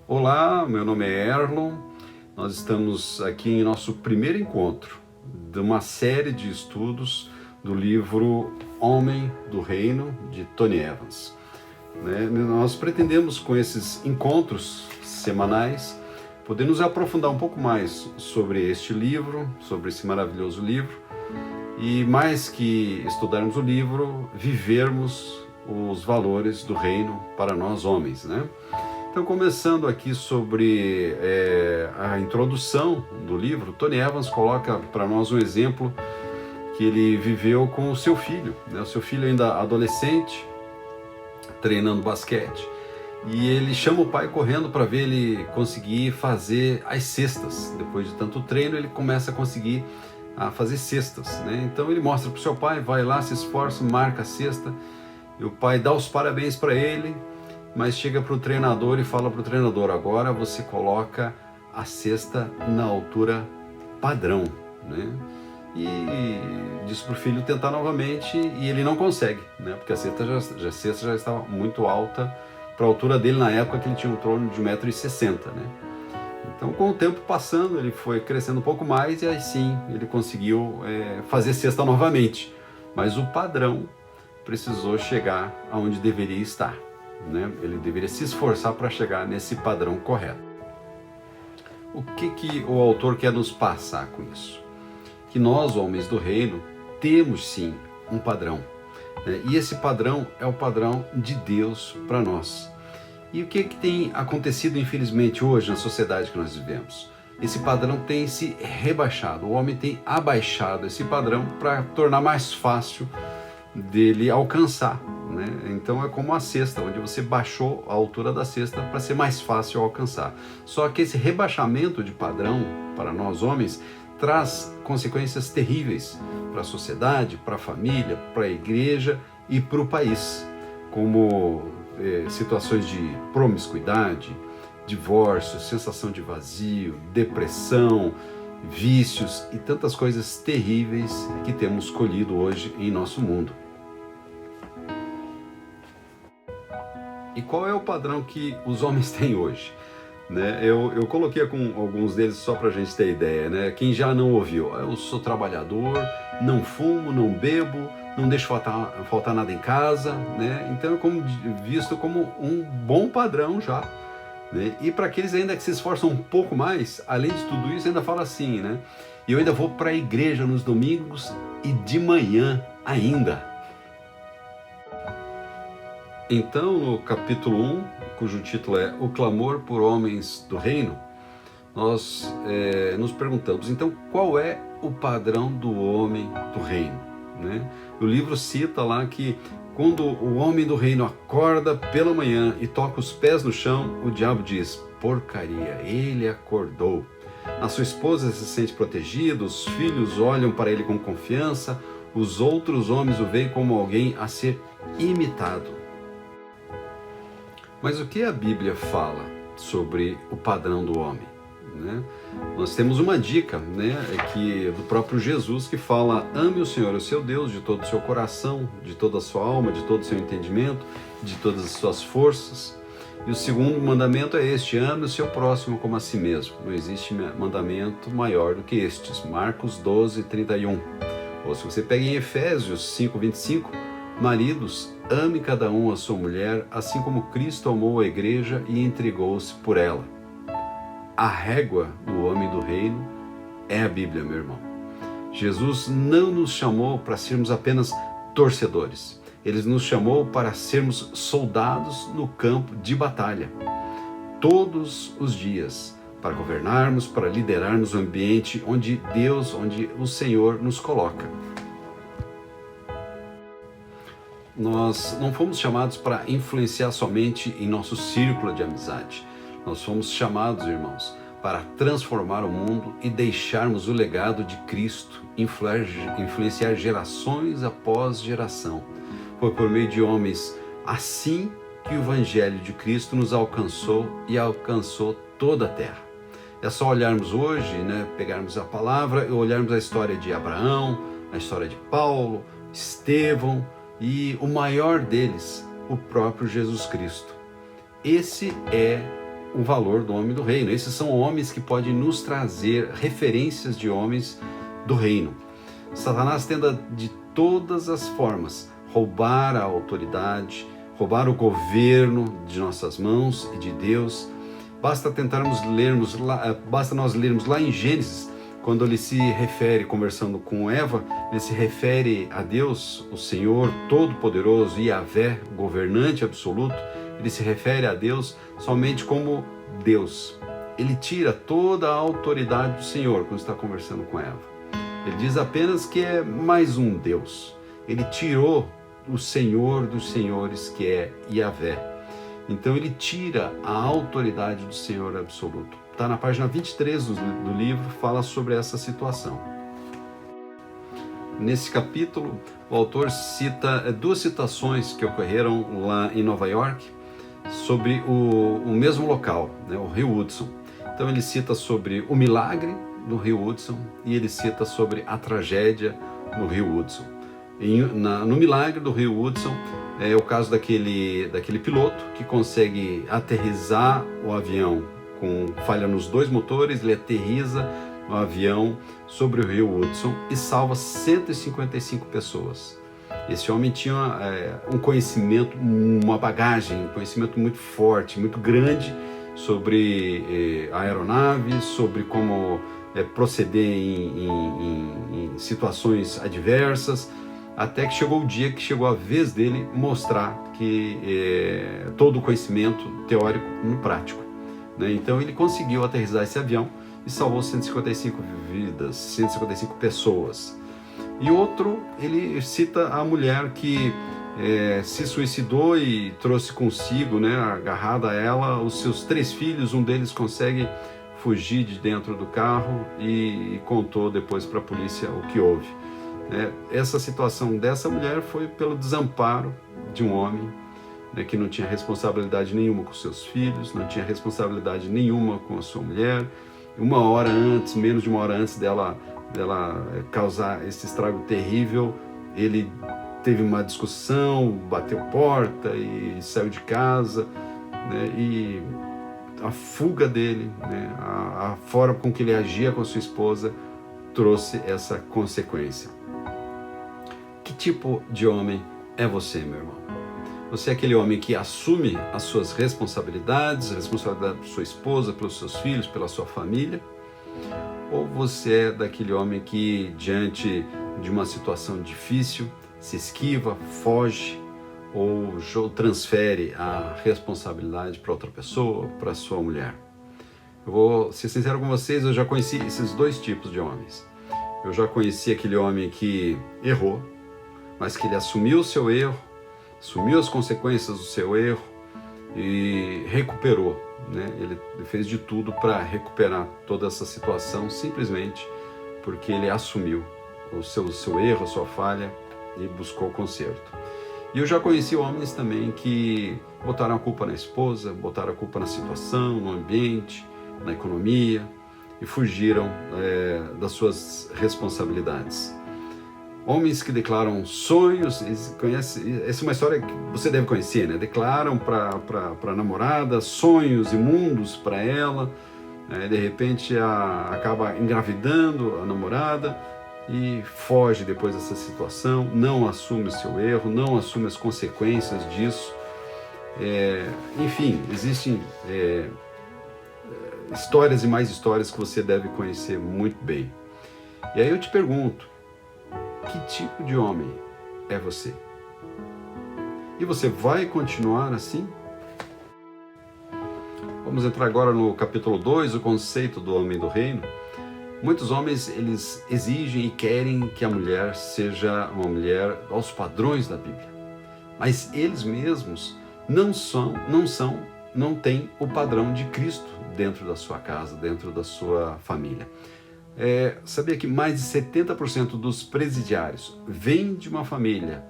Olá, meu nome é Erlon. Nós estamos aqui em nosso primeiro encontro de uma série de estudos do livro Homem do Reino, de Tony Evans. Nós pretendemos, com esses encontros semanais, poder nos aprofundar um pouco mais sobre este livro, sobre esse maravilhoso livro, e mais que estudarmos o livro, vivermos os valores do reino para nós homens, né? Então, começando aqui sobre a introdução do livro, Tony Evans coloca para nós um exemplo que ele viveu com o seu filho, né? O seu filho ainda adolescente, treinando basquete, e ele chama o pai correndo para ver ele conseguir fazer as cestas. Depois de tanto treino, ele começa a conseguir fazer cestas, né? Então ele mostra para o seu pai, vai lá, se esforça, marca a cesta, e o pai dá os parabéns para ele, mas chega para o treinador e fala para o treinador: agora você coloca a cesta na altura padrão, né? E diz para o filho tentar novamente, e ele não consegue, né? Porque a cesta já estava muito alta para a altura dele na época, que ele tinha um torno de 1,60 m, né? Então, com o tempo passando, ele foi crescendo um pouco mais, e aí sim ele conseguiu fazer cesta novamente, mas o padrão precisou chegar aonde deveria estar, né? Ele deveria se esforçar para chegar nesse padrão correto. O que o autor quer nos passar com isso? Que nós, homens do reino, temos sim um padrão, né? E esse padrão é o padrão de Deus para nós. E o que tem acontecido, infelizmente, hoje na sociedade que nós vivemos? Esse padrão tem se rebaixado, o homem tem abaixado esse padrão para tornar mais fácil dele alcançar, né? Então é como a cesta, onde você baixou a altura da cesta para ser mais fácil alcançar. Só que esse rebaixamento de padrão para nós homens traz consequências terríveis para a sociedade, para a família, para a igreja e para o país, como situações de promiscuidade, divórcio, sensação de vazio, depressão, vícios e tantas coisas terríveis que temos colhido hoje em nosso mundo. E qual é o padrão que os homens têm hoje? Né? Eu coloquei com alguns deles só para a gente ter ideia, né? Quem já não ouviu: eu sou trabalhador, não fumo, não bebo, não deixo faltar nada em casa, né? Então é visto como um bom padrão já, né? E para aqueles ainda que se esforçam um pouco mais, além de tudo isso, ainda fala assim, né? E eu ainda vou para a igreja nos domingos e de manhã ainda. Então, no capítulo 1, cujo título é O Clamor por Homens do Reino, nós nos perguntamos, então, qual é o padrão do homem do reino, né? O livro cita lá que quando o homem do reino acorda pela manhã e toca os pés no chão, o diabo diz: porcaria, ele acordou. A sua esposa se sente protegida, os filhos olham para ele com confiança, os outros homens o veem como alguém a ser imitado. Mas o que a Bíblia fala sobre o padrão do homem, né? Nós temos uma dica, né, do próprio Jesus, que fala: ame o Senhor, o seu Deus, de todo o seu coração, de toda a sua alma, de todo o seu entendimento, de todas as suas forças. E o segundo mandamento é este: ame o seu próximo como a si mesmo. Não existe mandamento maior do que estes. Marcos 12:31. Ou se você pega em Efésios 5:25, maridos, ame cada um a sua mulher, assim como Cristo amou a igreja e entregou-se por ela. A régua do homem do reino é a Bíblia, meu irmão. Jesus não nos chamou para sermos apenas torcedores. Ele nos chamou para sermos soldados no campo de batalha, todos os dias, para governarmos, para liderarmos o ambiente onde o Senhor nos coloca. Nós não fomos chamados para influenciar somente em nosso círculo de amizade. Nós fomos chamados, irmãos, para transformar o mundo e deixarmos o legado de Cristo, influenciar gerações após geração. Foi por meio de homens assim que o Evangelho de Cristo nos alcançou e alcançou toda a terra. É só olharmos hoje, né, pegarmos a palavra e olharmos a história de Abraão, a história de Paulo, Estevão, e o maior deles, o próprio Jesus Cristo. esse é o valor do homem do reino. Esses são homens que podem nos trazer referências de homens do reino. Satanás tenta de todas as formas roubar a autoridade, roubar o governo de nossas mãos e de Deus. Basta nós lermos lá em Gênesis, quando ele se refere, conversando com Eva, ele se refere a Deus, o Senhor Todo-Poderoso, Yahvé, governante absoluto. Ele se refere a Deus somente como Deus. Ele tira toda a autoridade do Senhor quando está conversando com Eva. Ele diz apenas que é mais um Deus. Ele tirou o Senhor dos senhores, que é Yahvé. Então ele tira a autoridade do Senhor absoluto. Está na página 23 do livro, fala sobre essa situação. Nesse capítulo, o autor cita duas citações que ocorreram lá em Nova York sobre o mesmo local, né, o Rio Hudson. Então ele cita sobre o milagre do Rio Hudson e ele cita sobre a tragédia no Rio Hudson. No milagre do Rio Hudson é o caso daquele piloto que consegue aterrissar o avião com falha nos dois motores. Ele aterriza o avião sobre o Rio Hudson e salva 155 pessoas. Esse homem tinha um conhecimento, uma bagagem, um conhecimento muito forte, muito grande sobre aeronaves, sobre como proceder em situações adversas, até que chegou o dia que chegou a vez dele mostrar que todo o conhecimento teórico no prático, né? Então ele conseguiu aterrissar esse avião e salvou 155 vidas, 155 pessoas. E outro, ele cita a mulher que se suicidou e trouxe consigo, né, agarrada a ela, os seus 3 filhos. Um deles consegue fugir de dentro do carro e contou depois para a polícia o que houve. Essa situação dessa mulher foi pelo desamparo de um homem, né, que não tinha responsabilidade nenhuma com seus filhos, não tinha responsabilidade nenhuma com a sua mulher. Menos de uma hora antes dela causar esse estrago terrível, ele teve uma discussão, bateu porta e saiu de casa, né? E a fuga dele, né, a forma com que ele agia com a sua esposa trouxe essa consequência. Que tipo de homem é você, meu irmão? Você é aquele homem que assume as suas responsabilidades, a responsabilidade por sua esposa, pelos seus filhos, pela sua família? Ou você é daquele homem que, diante de uma situação difícil, se esquiva, foge ou transfere a responsabilidade para outra pessoa, para sua mulher? Eu vou ser sincero com vocês, eu já conheci esses dois tipos de homens. Eu já conheci aquele homem que errou, mas que ele assumiu o seu erro, assumiu as consequências do seu erro e recuperou, né? Ele fez de tudo para recuperar toda essa situação, simplesmente porque ele assumiu o seu erro, a sua falha e buscou o conserto. E eu já conheci homens também que botaram a culpa na esposa, botaram a culpa na situação, no ambiente, na economia e fugiram das suas responsabilidades. Homens que declaram sonhos, essa é uma história que você deve conhecer, né? Declaram para a namorada sonhos imundos para ela, de repente acaba engravidando a namorada e foge depois dessa situação, não assume o seu erro, não assume as consequências disso. Enfim, existem histórias e mais histórias que você deve conhecer muito bem. E aí eu te pergunto, que tipo de homem é você? E você vai continuar assim? Vamos entrar agora no capítulo 2, o conceito do homem do reino. Muitos homens, eles exigem e querem que a mulher seja uma mulher aos padrões da Bíblia. Mas eles mesmos não têm o padrão de Cristo dentro da sua casa, dentro da sua família. Sabia que mais de 70% dos presidiários vêm de uma família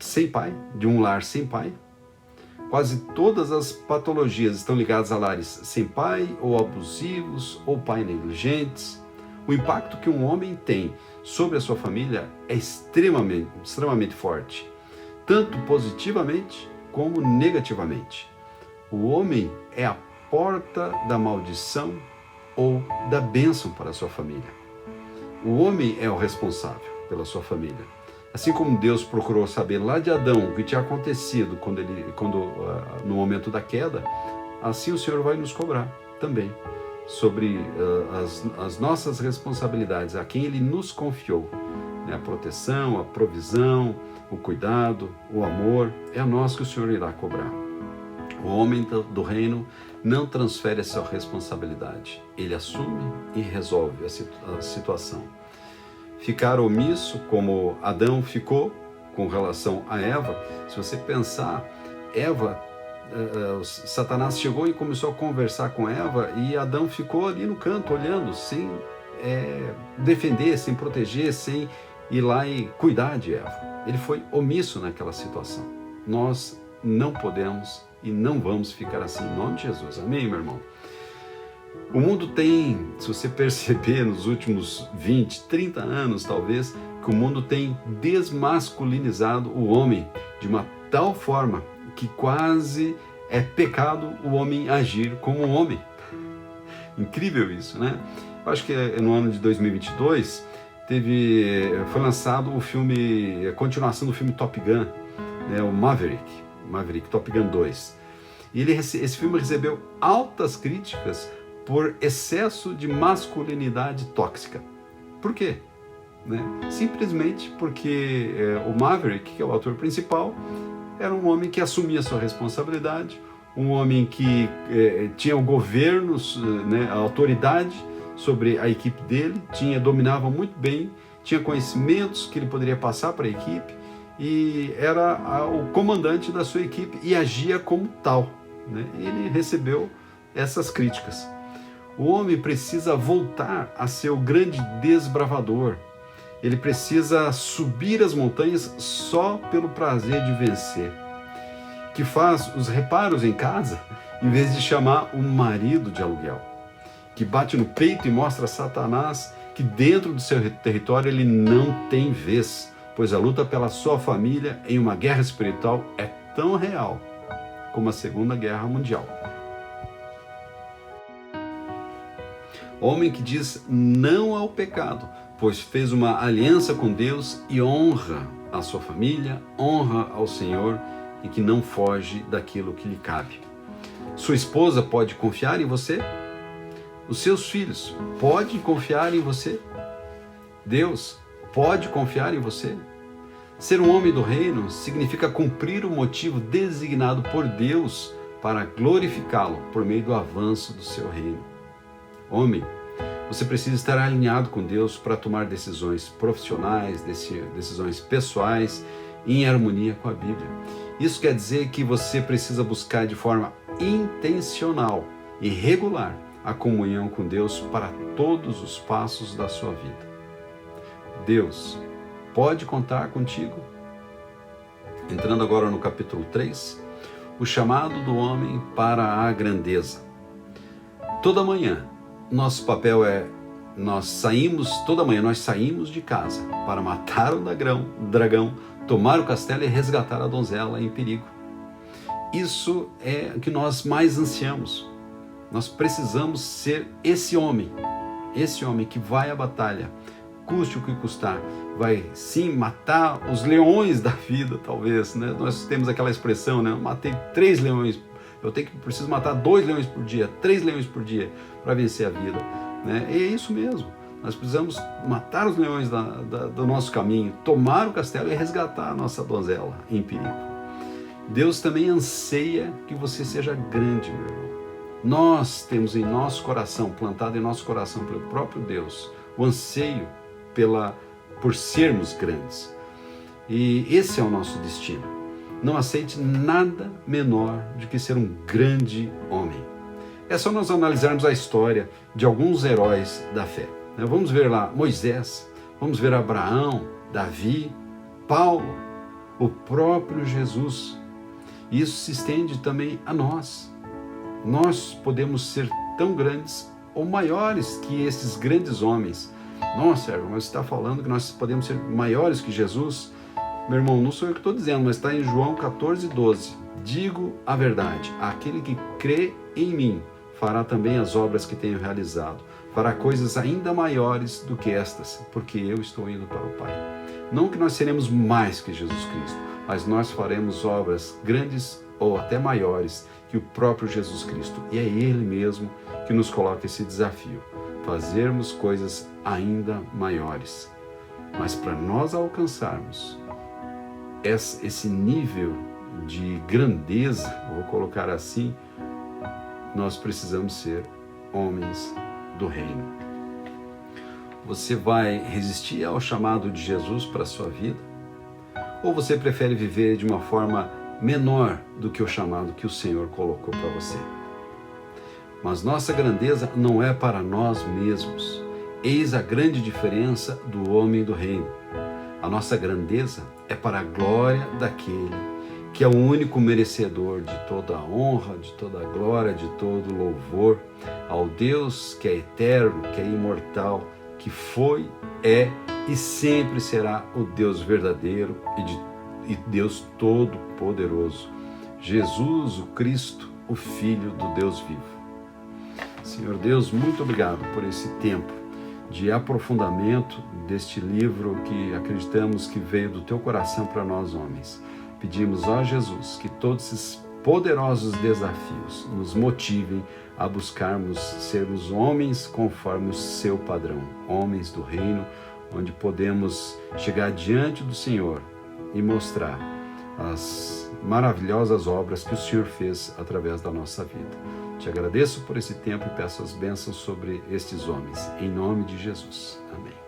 sem pai, de um lar sem pai? Quase todas as patologias estão ligadas a lares sem pai, ou abusivos, ou pais negligentes. O impacto que um homem tem sobre a sua família é extremamente forte, tanto positivamente como negativamente. O homem é a porta da maldição ou da bênção para a sua família. O homem é o responsável pela sua família. Assim como Deus procurou saber lá de Adão o que tinha acontecido no momento da queda, assim o Senhor vai nos cobrar também sobre as nossas responsabilidades, a quem Ele nos confiou. A proteção, a provisão, o cuidado, o amor, é a nós que o Senhor irá cobrar. O homem do reino não transfere a sua responsabilidade, ele assume e resolve a situação. Ficar omisso, como Adão ficou com relação a Eva, se você pensar, Satanás chegou e começou a conversar com Eva e Adão ficou ali no canto olhando, sem defender, sem proteger, sem ir lá e cuidar de Eva. Ele foi omisso naquela situação. Nós não podemos e não vamos ficar assim, em nome de Jesus. Amém, meu irmão? O mundo tem, se você perceber nos últimos 20, 30 anos talvez, que o mundo tem desmasculinizado o homem de uma tal forma que quase é pecado o homem agir como um homem. Incrível isso, né? Eu acho que no ano de 2022 foi lançado o filme, a continuação do filme Top Gun, né, o Maverick, Top Gun 2. E esse filme recebeu altas críticas por excesso de masculinidade tóxica. Por quê? Simplesmente porque o Maverick, que é o ator principal, era um homem que assumia sua responsabilidade, um homem que tinha o governo, a autoridade sobre a equipe dele, dominava muito bem, tinha conhecimentos que ele poderia passar para a equipe e era o comandante da sua equipe e agia como tal. Ele recebeu essas críticas. O homem precisa voltar a ser o grande desbravador. Ele precisa subir as montanhas só pelo prazer de vencer. Que faz os reparos em casa em vez de chamar o marido de aluguel. Que bate no peito e mostra a Satanás que dentro do seu território ele não tem vez, pois a luta pela sua família em uma guerra espiritual é tão real como a Segunda Guerra Mundial. Homem que diz não ao pecado, pois fez uma aliança com Deus e honra a sua família, honra ao Senhor e que não foge daquilo que lhe cabe. Sua esposa pode confiar em você? Os seus filhos podem confiar em você? Deus pode confiar em você? Ser um homem do reino significa cumprir o motivo designado por Deus para glorificá-lo por meio do avanço do seu reino. Homem, você precisa estar alinhado com Deus para tomar decisões profissionais, decisões pessoais, em harmonia com a Bíblia. Isso quer dizer que você precisa buscar de forma intencional e regular a comunhão com Deus para todos os passos da sua vida. Deus pode contar contigo? Entrando agora no capítulo 3, o chamado do homem para a grandeza. Toda manhã, nosso papel toda manhã nós saímos de casa para matar o dragão, tomar o castelo e resgatar a donzela em perigo. Isso é o que nós mais ansiamos. Nós precisamos ser esse homem que vai à batalha, custe o que custar, vai sim matar os leões da vida, talvez, né? Nós temos aquela expressão, né? Eu matei 3 leões, preciso matar 2 leões por dia, 3 leões por dia para vencer a vida, né? E é isso mesmo, nós precisamos matar os leões do nosso caminho, tomar o castelo e resgatar a nossa donzela em perigo. Deus também anseia que você seja grande, meu irmão. Nós temos em nosso coração, plantado em nosso coração pelo próprio Deus, o anseio por sermos grandes. E esse é o nosso destino. Não aceite nada menor do que ser um grande homem. É só nós analisarmos a história de alguns heróis da fé. Vamos ver lá Moisés, vamos ver Abraão, Davi, Paulo, o próprio Jesus. Isso se estende também a nós. Nós podemos ser tão grandes ou maiores que esses grandes homens. Nossa, Sérgio, mas você está falando que nós podemos ser maiores que Jesus? Meu irmão, não sou eu que estou dizendo, mas está em João 14:12. Digo a verdade, aquele que crê em mim fará também as obras que tenho realizado, fará coisas ainda maiores do que estas, porque eu estou indo para o Pai. Não que nós seremos mais que Jesus Cristo, mas nós faremos obras grandes ou até maiores que o próprio Jesus Cristo. E é Ele mesmo que nos coloca esse desafio, fazermos coisas ainda maiores. Mas para nós alcançarmos esse nível de grandeza, vou colocar assim, nós precisamos ser homens do reino. Você vai resistir ao chamado de Jesus para a sua vida? Ou você prefere viver de uma forma menor do que o chamado que o Senhor colocou para você? Mas nossa grandeza não é para nós mesmos. Eis a grande diferença do homem do reino. A nossa grandeza é para a glória daquele que é o único merecedor de toda a honra, de toda a glória, de todo o louvor, ao Deus que é eterno, que é imortal, que foi, é e sempre será o Deus verdadeiro e Deus todo-poderoso. Jesus, o Cristo, o Filho do Deus vivo. Senhor Deus, muito obrigado por esse tempo de aprofundamento deste livro que acreditamos que veio do Teu coração para nós homens. Pedimos, ó Jesus, que todos esses poderosos desafios nos motivem a buscarmos sermos homens conforme o Seu padrão, homens do reino, onde podemos chegar diante do Senhor e mostrar as maravilhosas obras que o Senhor fez através da nossa vida. Te agradeço por esse tempo e peço as bênçãos sobre estes homens. Em nome de Jesus. Amém.